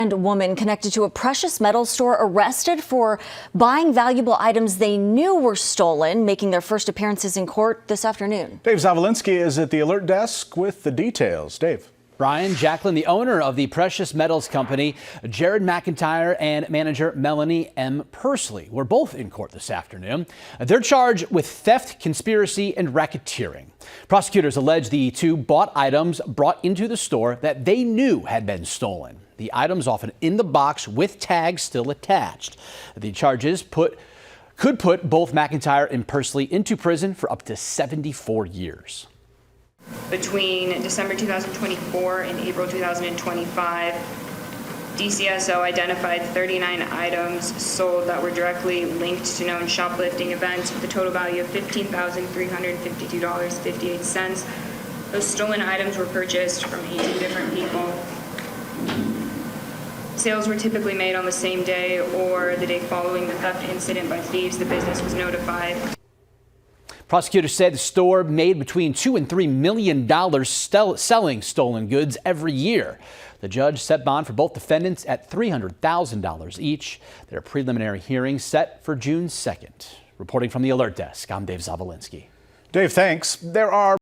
And a woman connected to a precious metals store arrested for buying valuable items they knew were stolen, making their first appearances in court this afternoon. Dave Zavolinsky is at the alert desk with the details. Dave. Brian, Jacqueline, the owner of the precious metals company, Jared McIntyre, and manager Melanie M. Pursley were both in court this afternoon. They're charged with theft, conspiracy, and racketeering. Prosecutors allege the two bought items brought into the store that they knew had been stolen. The items often in the box with tags still attached. The charges could put both McIntyre and Pursley into prison for up to 74 years. Between December 2024 and April 2025, DCSO identified 39 items sold that were directly linked to known shoplifting events with a total value of $15,352.58. Those stolen items were purchased from 18 different people. Sales were typically made on the same day or the day following the theft incident by thieves. The business was notified. Prosecutors said the store made between $2 and $3 million selling stolen goods every year. The judge set bond for both defendants at $300,000 each. Their preliminary hearing set for June 2nd. Reporting from the alert desk, I'm Dave Zavolinsky. Dave, thanks. There are